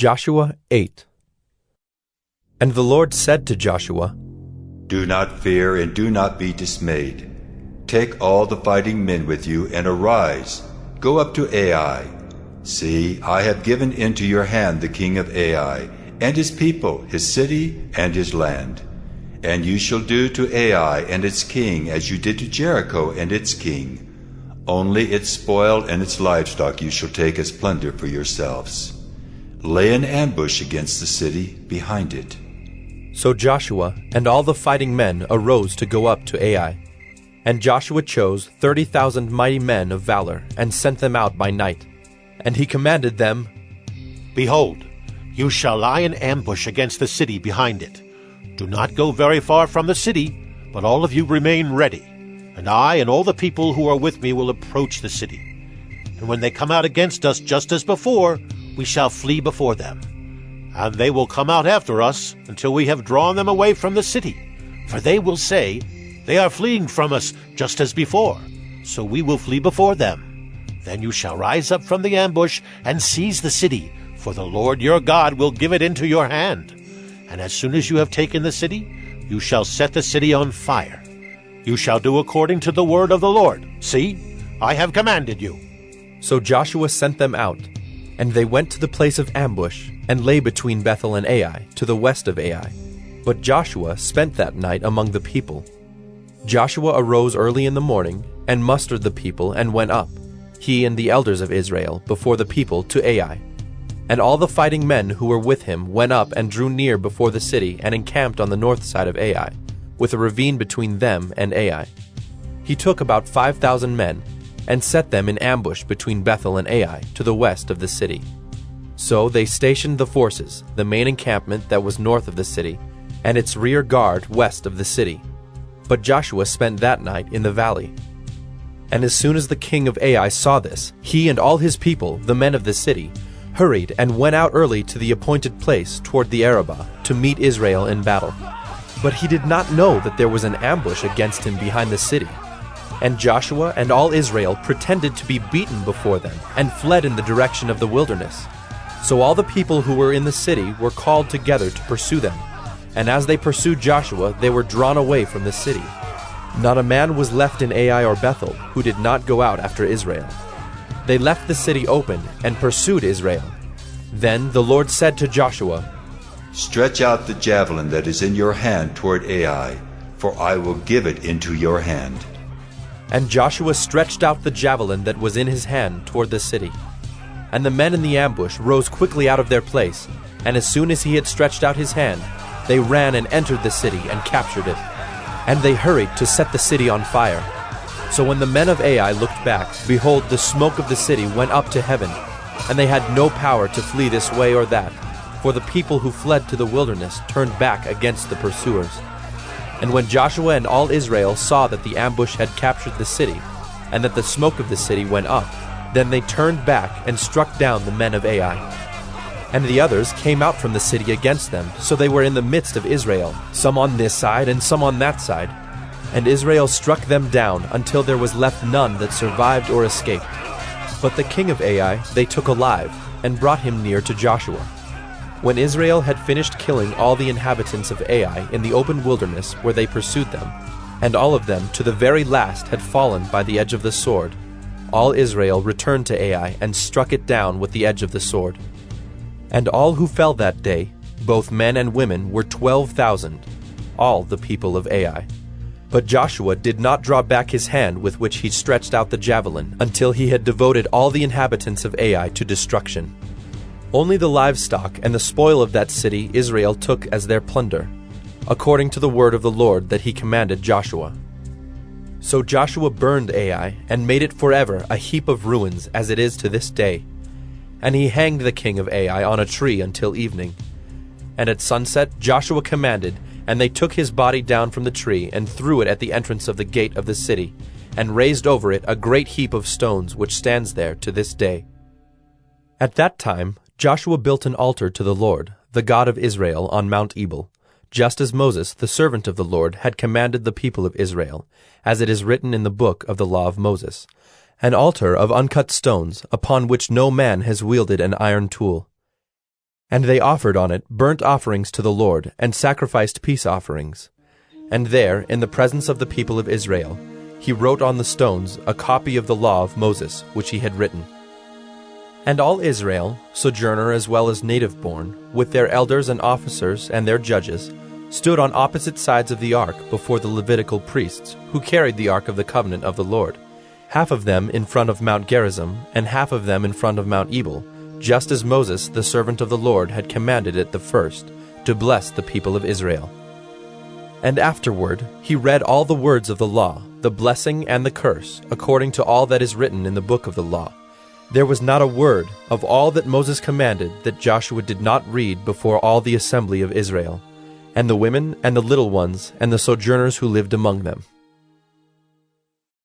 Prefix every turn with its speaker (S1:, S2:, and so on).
S1: Joshua 8. And the Lord said to Joshua,
S2: Do not fear and do not be dismayed. Take all the fighting men with you and arise. Go up to Ai. See, I have given into your hand the king of Ai, and his people, his city, and his land. And you shall do to Ai and its king as you did to Jericho and its king. Only its spoil and its livestock you shall take as plunder for yourselves. Lay an ambush against the city behind it.
S1: So Joshua and all the fighting men arose to go up to Ai. And Joshua chose 30,000 mighty men of valor, and sent them out by night. And he commanded them,
S3: Behold, you shall lie in ambush against the city behind it. Do not go very far from the city, but all of you remain ready. And I and all the people who are with me will approach the city. And when they come out against us just as before, we shall flee before them. And they will come out after us until we have drawn them away from the city. For they will say, They are fleeing from us just as before, so we will flee before them. Then you shall rise up from the ambush and seize the city, for the Lord your God will give it into your hand. And as soon as you have taken the city, you shall set the city on fire. You shall do according to the word of the Lord. See, I have commanded you.
S1: So Joshua sent them out, and they went to the place of ambush, and lay between Bethel and Ai, to the west of Ai. But Joshua spent that night among the people. Joshua arose early in the morning, and mustered the people, and went up, he and the elders of Israel, before the people to Ai. And all the fighting men who were with him went up and drew near before the city, and encamped on the north side of Ai, with a ravine between them and Ai. He took about 5,000 men, and set them in ambush between Bethel and Ai, to the west of the city. So they stationed the forces, the main encampment that was north of the city, and its rear guard west of the city. But Joshua spent that night in the valley. And as soon as the king of Ai saw this, he and all his people, the men of the city, hurried and went out early to the appointed place toward the Arabah, to meet Israel in battle. But he did not know that there was an ambush against him behind the city. And Joshua and all Israel pretended to be beaten before them, and fled in the direction of the wilderness. So all the people who were in the city were called together to pursue them. And as they pursued Joshua, they were drawn away from the city. Not a man was left in Ai or Bethel who did not go out after Israel. They left the city open and pursued Israel. Then the Lord said to Joshua,
S2: Stretch out the javelin that is in your hand toward Ai, for I will give it into your hand.
S1: And Joshua stretched out the javelin that was in his hand toward the city. And the men in the ambush rose quickly out of their place, and as soon as he had stretched out his hand, they ran and entered the city and captured it. And they hurried to set the city on fire. So when the men of Ai looked back, behold, the smoke of the city went up to heaven, and they had no power to flee this way or that, for the people who fled to the wilderness turned back against the pursuers. And when Joshua and all Israel saw that the ambush had captured the city, and that the smoke of the city went up, then they turned back and struck down the men of Ai. And the others came out from the city against them, so they were in the midst of Israel, some on this side and some on that side. And Israel struck them down until there was left none that survived or escaped. But the king of Ai they took alive, and brought him near to Joshua. When Israel had finished killing all the inhabitants of Ai in the open wilderness where they pursued them, and all of them to the very last had fallen by the edge of the sword, all Israel returned to Ai and struck it down with the edge of the sword. And all who fell that day, both men and women, were 12,000, all the people of Ai. But Joshua did not draw back his hand with which he stretched out the javelin, until he had devoted all the inhabitants of Ai to destruction. Only the livestock and the spoil of that city Israel took as their plunder, according to the word of the Lord that he commanded Joshua. So Joshua burned Ai, and made it forever a heap of ruins, as it is to this day. And he hanged the king of Ai on a tree until evening. And at sunset Joshua commanded, and they took his body down from the tree, and threw it at the entrance of the gate of the city, and raised over it a great heap of stones, which stands there to this day. At that time Joshua built an altar to the Lord, the God of Israel, on Mount Ebal, just as Moses, the servant of the Lord, had commanded the people of Israel, as it is written in the book of the law of Moses, an altar of uncut stones, upon which no man has wielded an iron tool. And they offered on it burnt offerings to the Lord, and sacrificed peace offerings. And there, in the presence of the people of Israel, he wrote on the stones a copy of the law of Moses, which he had written. And all Israel, sojourner as well as native-born, with their elders and officers and their judges, stood on opposite sides of the ark before the Levitical priests, who carried the ark of the covenant of the Lord, half of them in front of Mount Gerizim, and half of them in front of Mount Ebal, just as Moses, the servant of the Lord, had commanded at the first, to bless the people of Israel. And afterward he read all the words of the law, the blessing and the curse, according to all that is written in the book of the law. There was not a word of all that Moses commanded that Joshua did not read before all the assembly of Israel, and the women and the little ones and the sojourners who lived among them.